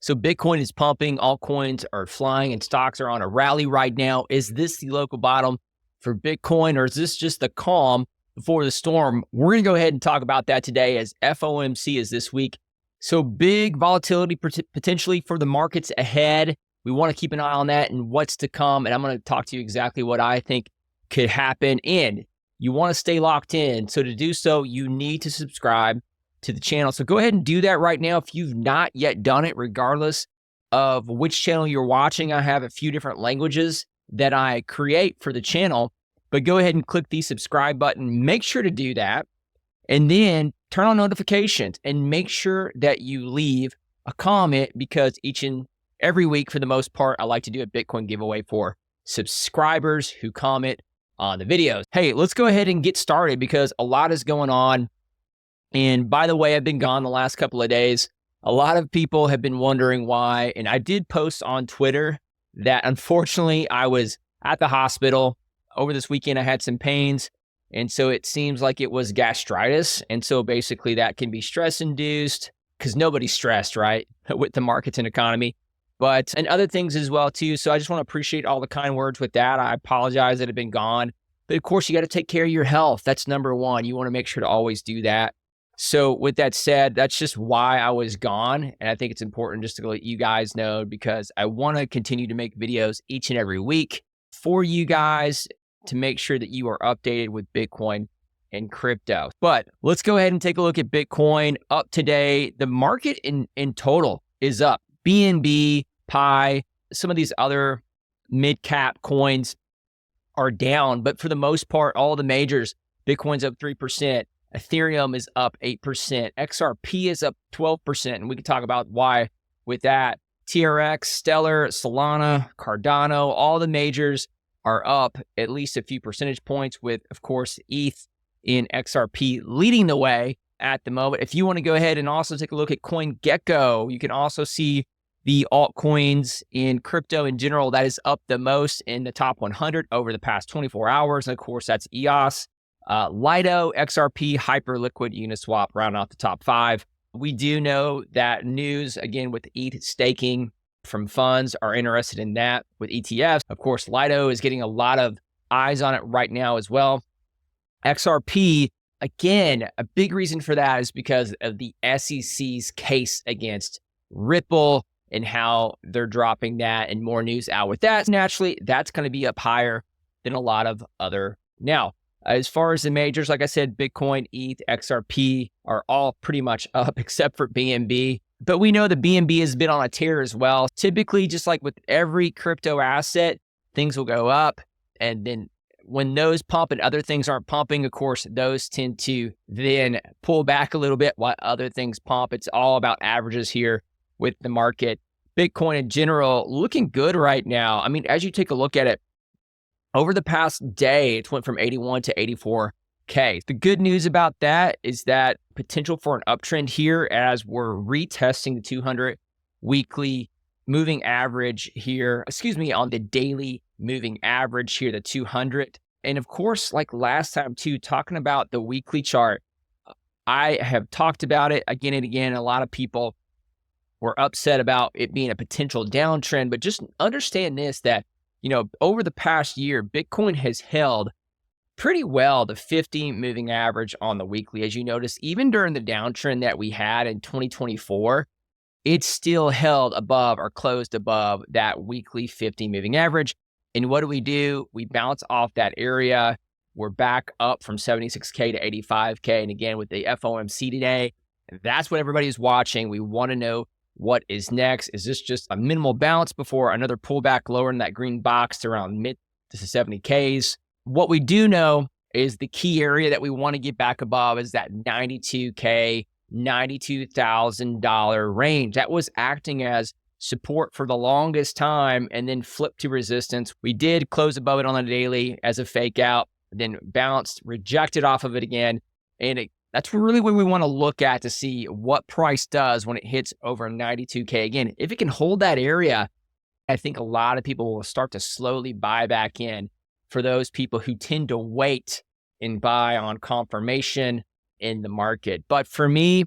So Bitcoin is pumping, altcoins are flying, and stocks are on a rally right now. Is this the local bottom for Bitcoin, or is this just the calm before the storm? We're going to go ahead and talk about that today, as FOMC is this week. So big volatility potentially for the markets ahead. We want to keep an eye on that and what's to come. And I'm going to talk to you exactly what I think could happen. And you want to stay locked in. So to do so, you need to subscribe to the channel. So go ahead and do that right now if you've not yet done it, regardless of which channel you're watching. I have a few different languages that I create for the channel, but go ahead and click the subscribe button. Make sure to do that. And then turn on notifications and make sure that you leave a comment, because each and every week, for the most part, I like to do a Bitcoin giveaway for subscribers who comment on the videos. Hey, let's go ahead and get started because a lot is going on. And by the way, I've been gone the last couple of days. A lot of people have been wondering why. And I did post on Twitter that unfortunately I was at the hospital over this weekend. I had some pains. And so it seems like it was gastritis. And so basically that can be stress induced, because nobody's stressed, right? With the markets and economy, and other things as well too. So I just want to appreciate all the kind words with that. I apologize that I've been gone, but of course you got to take care of your health. That's number one. You want to make sure to always do that. So with that said, that's just why I was gone. And I think it's important just to let you guys know, because I want to continue to make videos each and every week for you guys to make sure that you are updated with Bitcoin and crypto. But let's go ahead and take a look at Bitcoin up today. The market in total is up. BNB, Pi, some of these other mid-cap coins are down, but for the most part, all the majors, Bitcoin's up 3%, Ethereum is up 8%, XRP is up 12%, and we can talk about why with that. TRX, Stellar, Solana, Cardano, all the majors are up at least a few percentage points, with, of course, ETH in XRP leading the way at the moment. If you want to go ahead and also take a look at CoinGecko, you can also see the altcoins in crypto in general that is up the most in the top 100 over the past 24 hours. And of course, that's EOS, Lido, XRP, Hyperliquid, Uniswap, round out the top 5. We do know that news, again, with ETH staking from funds are interested in that with ETFs. Of course, Lido is getting a lot of eyes on it right now as well. XRP, again, a big reason for that is because of the SEC's case against Ripple and how they're dropping that, and more news out with that. Naturally, that's going to be up higher than a lot of other. Now, as far as the majors, like I said, Bitcoin, ETH, XRP are all pretty much up except for BNB. But we know the BNB has been on a tear as well. Typically, just like with every crypto asset, things will go up. And then when those pump and other things aren't pumping, of course, those tend to then pull back a little bit while other things pump. It's all about averages here with the market. Bitcoin in general, looking good right now. I mean, as you take a look at it, over the past day, it went from 81 to 84K. The good news about that is that potential for an uptrend here as we're retesting the 200 weekly moving average here, on the daily moving average here, the 200. And of course, like last time too, talking about the weekly chart, I have talked about it again and again. A lot of people were upset about it being a potential downtrend, but just understand this, that, over the past year, Bitcoin has held pretty well the 50 moving average on the weekly. As you notice, even during the downtrend that we had in 2024, it's still held above or closed above that weekly 50 moving average. And what do? We bounce off that area. We're back up from 76K to 85K. And again, with the FOMC today, that's what everybody's watching. We want to know what is next. Is this just a minimal bounce before another pullback lower in that green box to around mid to 70Ks? What we do know is the key area that we want to get back above is that 92K, $92,000 range. That was acting as support for the longest time and then flipped to resistance. We did close above it on the daily as a fake out, then bounced, rejected off of it again. And that's really what we want to look at to see what price does when it hits over 92K. Again, if it can hold that area, I think a lot of people will start to slowly buy back in, for those people who tend to wait and buy on confirmation in the market. But for me,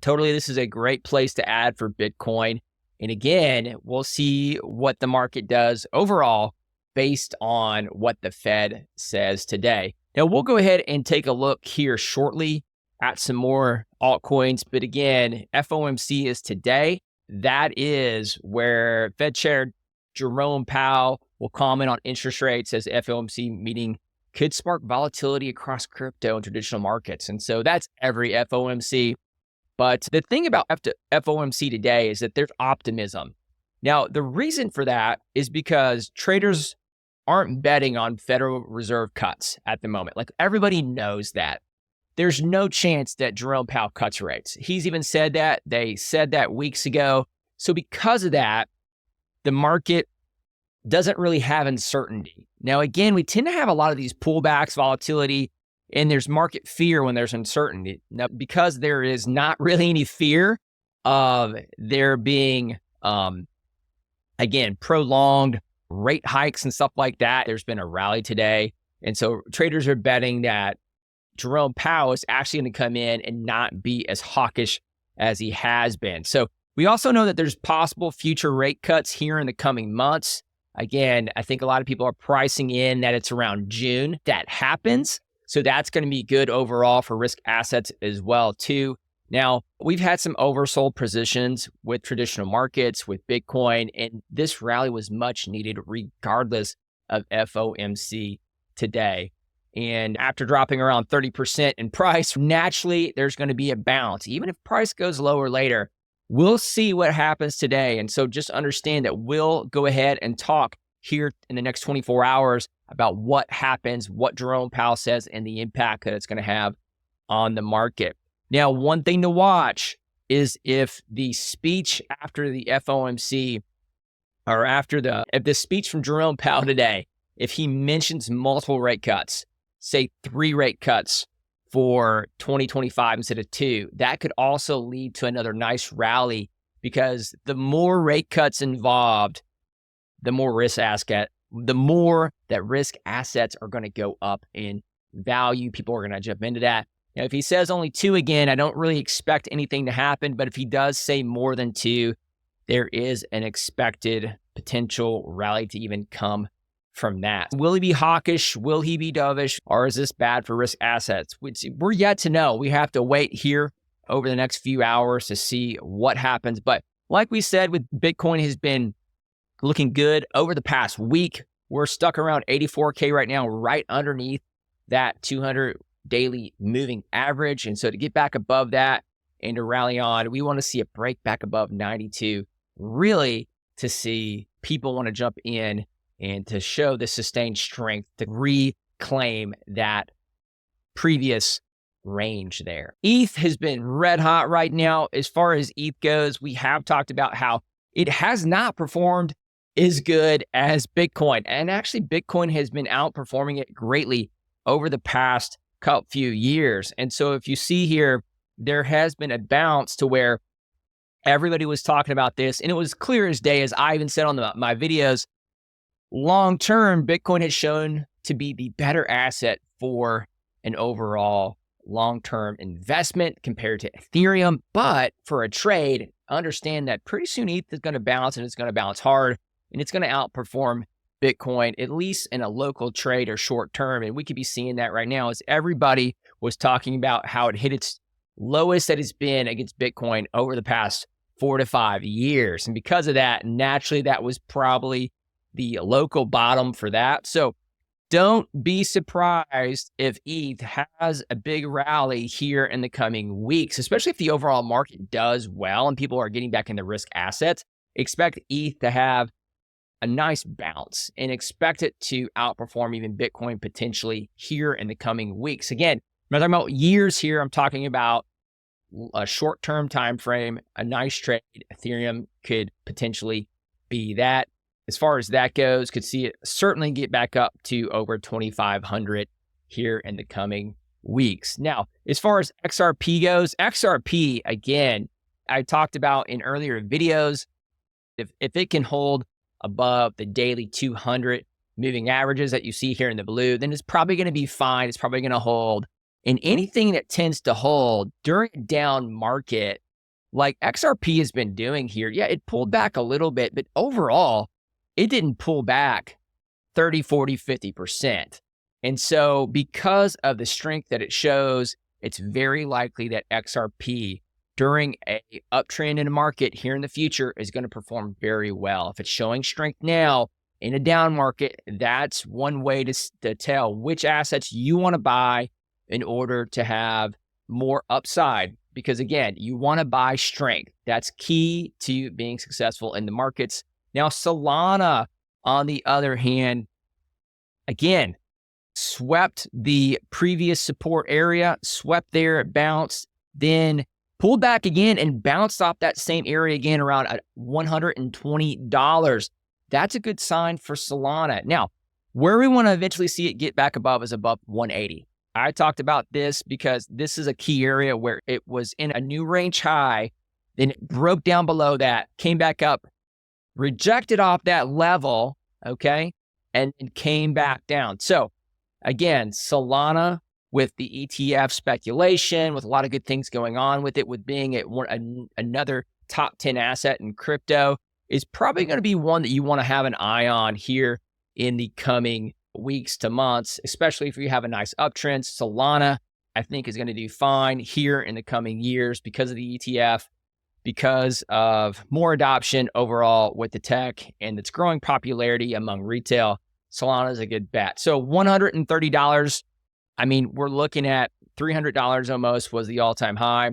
totally, this is a great place to add for Bitcoin. And again, we'll see what the market does overall based on what the Fed says today. Now, we'll go ahead and take a look here shortly at some more altcoins. But again, FOMC is today. That is where Fed Chair Jerome Powell will comment on interest rates as FOMC meeting could spark volatility across crypto and traditional markets. And so that's every FOMC. But the thing about FOMC today is that there's optimism. Now, the reason for that is because traders aren't betting on Federal Reserve cuts at the moment. Like, everybody knows that. There's no chance that Jerome Powell cuts rates. He's even said that. They said that weeks ago. So because of that, the market doesn't really have uncertainty. Now, again, we tend to have a lot of these pullbacks, volatility, and there's market fear when there's uncertainty. Now, because there is not really any fear of there being, again, prolonged rate hikes and stuff like that, there's been a rally today. And so traders are betting that Jerome Powell is actually going to come in and not be as hawkish as he has been. So we also know that there's possible future rate cuts here in the coming months. Again, I think a lot of people are pricing in that it's around June that happens. So that's going to be good overall for risk assets as well, too. Now, we've had some oversold positions with traditional markets, with Bitcoin, and this rally was much needed regardless of FOMC today. And after dropping around 30% in price, naturally, there's going to be a bounce. Even if price goes lower later, we'll see what happens today. And so just understand that we'll go ahead and talk here in the next 24 hours about what happens, what Jerome Powell says, and the impact that it's going to have on the market. Now, one thing to watch is if the speech after the FOMC, or if the speech from Jerome Powell today, if he mentions multiple rate cuts, say 3 rate cuts for 2025 instead of 2, that could also lead to another nice rally, because the more rate cuts involved, the more that risk assets are going to go up in value. People are going to jump into that. Now, if he says only 2 again, I don't really expect anything to happen. But if he does say more than 2, there is an expected potential rally to even come from that. Will he be hawkish? Will he be dovish? Or is this bad for risk assets? Which we're yet to know. We have to wait here over the next few hours to see what happens. But like we said, with Bitcoin has been looking good over the past week. We're stuck around 84K right now, right underneath that 200 daily moving average. And so to get back above that and to rally on, we want to see a break back above 92, really to see people want to jump in and to show the sustained strength to reclaim that previous range there. ETH has been red hot right now. As far as ETH goes, we have talked about how it has not performed as good as Bitcoin. And actually, Bitcoin has been outperforming it greatly over the past few years. And so if you see here, there has been a bounce to where everybody was talking about this, and it was clear as day, as I even said on my videos, long-term, Bitcoin has shown to be the better asset for an overall long-term investment compared to Ethereum. But for a trade, understand that pretty soon ETH is going to bounce, and it's going to bounce hard, and it's going to outperform Bitcoin, at least in a local trade or short term. And we could be seeing that right now as everybody was talking about how it hit its lowest that it's been against Bitcoin over the past 4 to 5 years. And because of that, naturally, that was probably the local bottom for that. So don't be surprised if ETH has a big rally here in the coming weeks, especially if the overall market does well and people are getting back into risk assets. Expect ETH to have a nice bounce and expect it to outperform even Bitcoin potentially here in the coming weeks. Again, I'm not talking about years here. I'm talking about a short-term time frame, a nice trade. Ethereum could potentially be that. As far as that goes, could see it certainly get back up to over 2,500 here in the coming weeks. Now, as far as XRP goes, XRP, again, I talked about in earlier videos, if it can hold above the daily 200 moving averages that you see here in the blue, then it's probably going to be fine. It's probably going to hold. And anything that tends to hold during a down market like XRP has been doing here. Yeah, it pulled back a little bit, but overall, it didn't pull back 30, 40, 50%. And so because of the strength that it shows, it's very likely that XRP during a uptrend in the market here in the future is going to perform very well. If it's showing strength now in a down market, that's one way to tell which assets you want to buy in order to have more upside. Because again, you want to buy strength. That's key to being successful in the markets. Now, Solana, on the other hand, again, swept the previous support area, swept there, it bounced, then pulled back again and bounced off that same area again around $120. That's a good sign for Solana. Now, where we want to eventually see it get back above is above 180. I talked about this because this is a key area where it was in a new range high, then it broke down below that, came back up, rejected off that level, okay, and came back down. So again, Solana with the ETF speculation, with a lot of good things going on with it, with being another top 10 asset in crypto, is probably going to be one that you want to have an eye on here in the coming weeks to months, especially if you have a nice uptrend. Solana, I think, is going to do fine here in the coming years because of the ETF, because of more adoption overall with the tech and its growing popularity among retail. Solana is a good bet. So $130, I mean, we're looking at $300 almost was the all-time high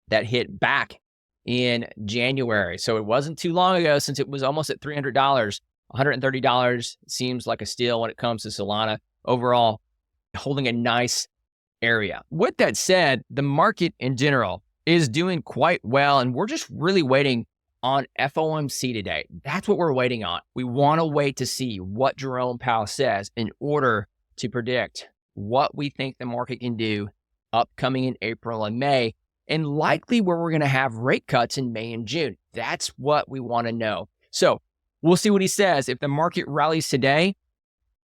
that hit back in January. So it wasn't too long ago since it was almost at $300. $130 seems like a steal when it comes to Solana. Overall, holding a nice area. With that said, the market in general is doing quite well, and we're just really waiting on FOMC today. That's what we're waiting on. We want to wait to see what Jerome Powell says in order to predict what we think the market can do upcoming in April and May, and likely where we're going to have rate cuts in May and June. That's what we want to know. So we'll see what he says. If the market rallies today,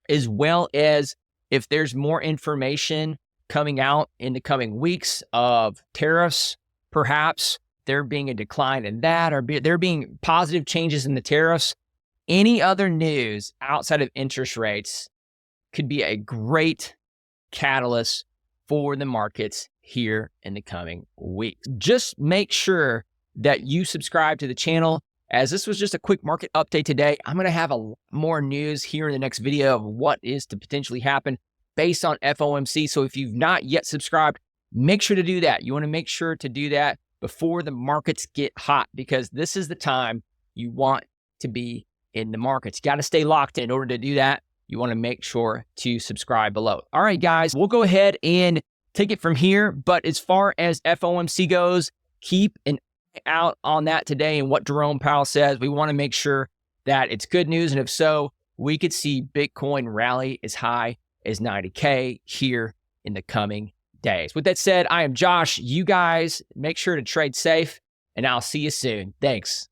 as well as if there's more information coming out in the coming weeks of tariffs, perhaps there being a decline in that, or there being positive changes in the tariffs, any other news outside of interest rates could be a great catalyst for the markets here in the coming weeks. Just make sure that you subscribe to the channel, as this was just a quick market update today. I'm going to have a lot more news here in the next video of what is to potentially happen based on FOMC. So if you've not yet subscribed, make sure to do that. You want to make sure to do that before the markets get hot, because this is the time you want to be in the markets. You got to stay locked in. In order to do that, you want to make sure to subscribe below. All right, guys, we'll go ahead and take it from here. But as far as FOMC goes, keep an eye out on that today and what Jerome Powell says. We want to make sure that it's good news. And if so, we could see Bitcoin rally as high as 90K here in the coming days. With that said, I am Josh. You guys make sure to trade safe, and I'll see you soon. Thanks.